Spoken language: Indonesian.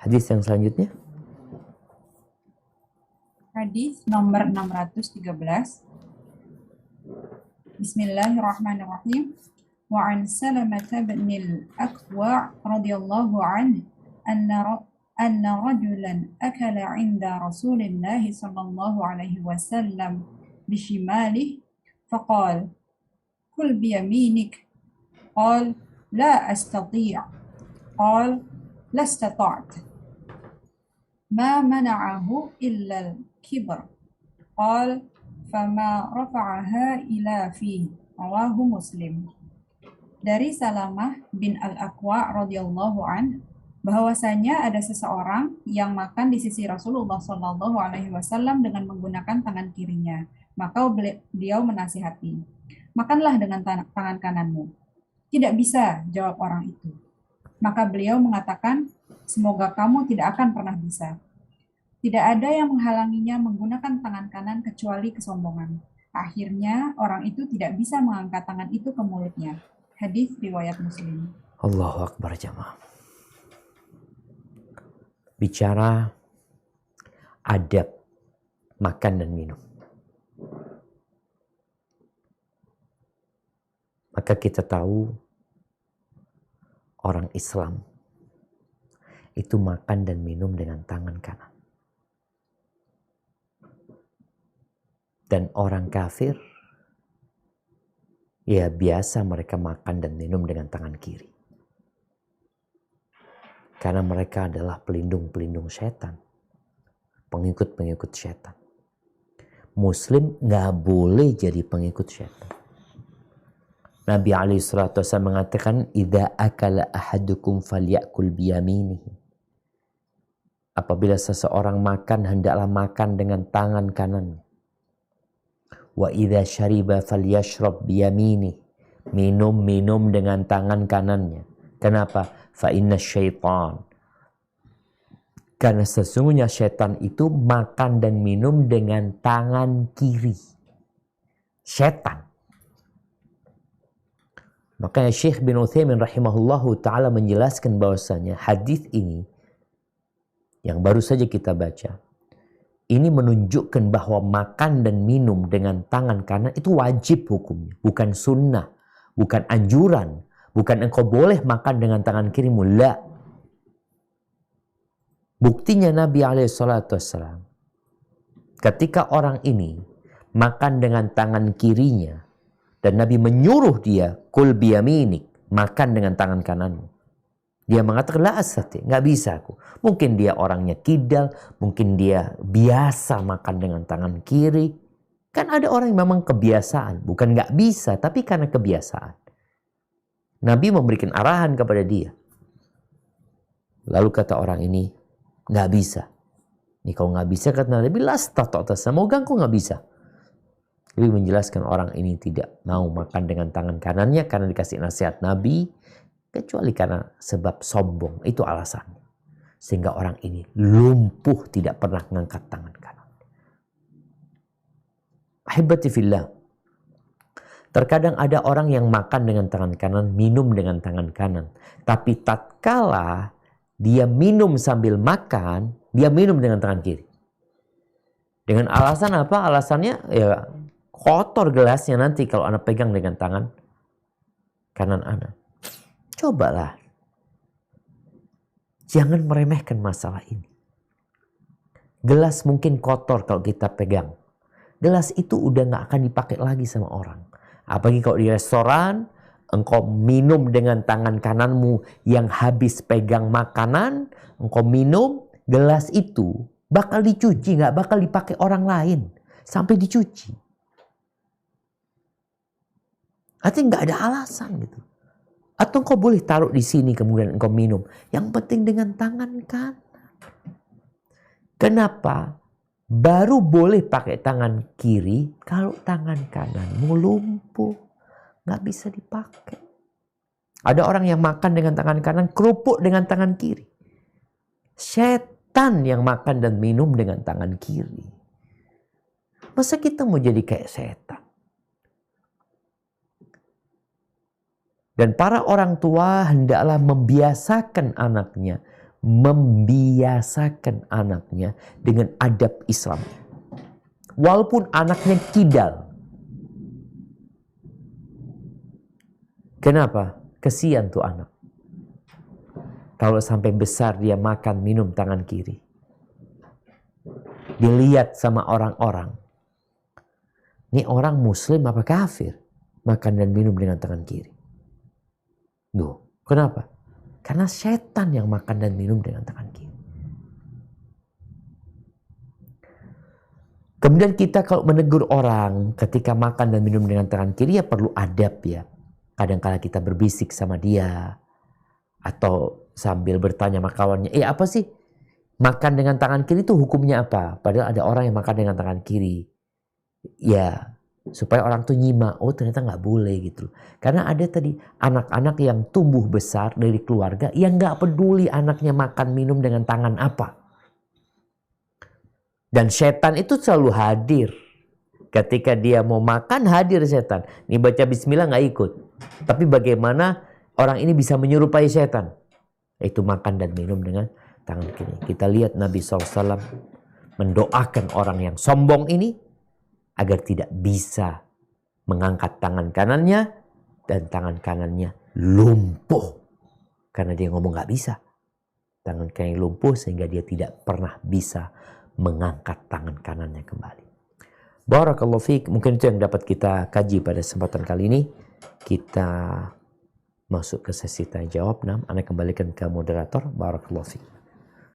Hadis yang selanjutnya. Hadis nomor 613. Bismillahirrahmanirrahim. Wa an Salamah bin al-Aqwa radhiyallahu anhu anna rajulan akala 'inda Rasulillah sallallahu alaihi wasallam bishimalihi faqala kul biyaminik qala la astati' qala la istata'ta ما منعه إلا الكبر قال فما رفعها إلى فيه رواه مسلم. Dari Salamah bin Al-Aqwa radhiyallahu an, bahwasanya ada seseorang yang makan di sisi Rasulullah Shallallahu alaihi wasallam dengan menggunakan tangan kirinya. Maka beliau menasihati, makanlah dengan tangan kananmu. Tidak bisa, jawab orang itu. Maka beliau mengatakan, semoga kamu tidak akan pernah bisa. Tidak ada yang menghalanginya menggunakan tangan kanan kecuali kesombongan. Akhirnya orang itu tidak bisa mengangkat tangan itu ke mulutnya. Hadis riwayat Muslim. Allahu Akbar jamaah. Bicara adab makan dan minum. Maka kita tahu orang Islam itu makan dan minum dengan tangan kanan. Dan orang kafir, ya biasa mereka makan dan minum dengan tangan kiri. Karena mereka adalah pelindung-pelindung setan. Pengikut-pengikut setan. Muslim gak boleh jadi pengikut setan. Nabi SAW mengatakan, "Idza akala ahadukum falyakul biyaminihi." Apabila seseorang makan, hendaklah makan dengan tangan kanannya. Wa idza syariba falyashrab biyamini. Minum dengan tangan kanannya. Kenapa? Fa inna syaitan. Karena sesungguhnya syaitan itu makan dan minum dengan tangan kiri. Syaitan. Makanya Syekh bin Utsaimin rahimahullahu ta'ala menjelaskan bahwasanya hadis ini yang baru saja kita baca, ini menunjukkan bahwa makan dan minum dengan tangan kanan itu wajib hukumnya. Bukan sunnah, bukan anjuran, bukan engkau boleh makan dengan tangan kirimu. La. Buktinya Nabi SAW, ketika orang ini makan dengan tangan kirinya, dan Nabi menyuruh dia, kul biyaminik, makan dengan tangan kananmu. Dia mengatakan, la astati, nggak bisa aku. Mungkin dia orangnya kidal, mungkin dia biasa makan dengan tangan kiri. Kan ada orang yang memang kebiasaan, bukan nggak bisa, tapi karena kebiasaan. Nabi memberikan arahan kepada dia. Lalu kata orang ini, nggak bisa. Ini kalau nggak bisa, kata Nabi, la astati, semoga engkau nggak bisa. Nabi menjelaskan orang ini tidak mau makan dengan tangan kanannya karena dikasih nasihat Nabi, kecuali karena sebab sombong, itu alasannya. Sehingga orang ini lumpuh, tidak pernah mengangkat tangan kanan. Ahibati fillah. Terkadang ada orang yang makan dengan tangan kanan, minum dengan tangan kanan. Tapi tatkala dia minum sambil makan, dia minum dengan tangan kiri. Dengan alasan apa? Alasannya ya kotor gelasnya nanti kalau anak pegang dengan tangan kanan anak. Cobalah. Jangan meremehkan masalah ini. Gelas mungkin kotor kalau kita pegang. Gelas itu udah gak akan dipakai lagi sama orang. Apalagi kalau di restoran, engkau minum dengan tangan kananmu yang habis pegang makanan, engkau minum, gelas itu bakal dicuci, gak bakal dipakai orang lain. Sampai dicuci. Artinya gak ada alasan gitu. Atau engkau boleh taruh di sini kemudian engkau minum. Yang penting dengan tangan kanan. Kenapa? Baru boleh pakai tangan kiri kalau tangan kananmu lumpuh. Nggak bisa dipakai. Ada orang yang makan dengan tangan kanan, kerupuk dengan tangan kiri. Setan yang makan dan minum dengan tangan kiri. Masa kita mau jadi kayak setan? Dan para orang tua hendaklah membiasakan anaknya membiasakan anaknya dengan adab Islam. Walaupun anaknya kidal. Kenapa? Kesian tuh anak. Kalau sampai besar dia makan minum tangan kiri. Dilihat sama orang-orang. Ini orang muslim apa kafir? Makan dan minum dengan tangan kiri. Duh, kenapa? Karena setan yang makan dan minum dengan tangan kiri. Kemudian kita kalau menegur orang ketika makan dan minum dengan tangan kiri ya perlu adab ya. Kadang-kala kita berbisik sama dia. Atau sambil bertanya sama kawannya, apa sih? Makan dengan tangan kiri itu hukumnya apa? Padahal ada orang yang makan dengan tangan kiri. Ya, supaya orang tuh nyimak, oh ternyata nggak boleh gitu. Karena ada tadi anak-anak yang tumbuh besar dari keluarga yang nggak peduli anaknya makan minum dengan tangan apa. Dan setan itu selalu hadir. Ketika dia mau makan hadir setan. Nih baca bismillah nggak ikut. Tapi bagaimana orang ini bisa menyerupai setan? Itu makan dan minum dengan tangan kiri. Kita lihat Nabi SAW mendoakan orang yang sombong ini agar tidak bisa mengangkat tangan kanannya dan tangan kanannya lumpuh. Karena dia ngomong gak bisa. Tangan kanannya lumpuh sehingga dia tidak pernah bisa mengangkat tangan kanannya kembali. Barakallahu fiik. Mungkin itu yang dapat kita kaji pada kesempatan kali ini. Kita masuk ke sesi tanya jawab. Anda kembalikan ke moderator. Barakallahu fiik.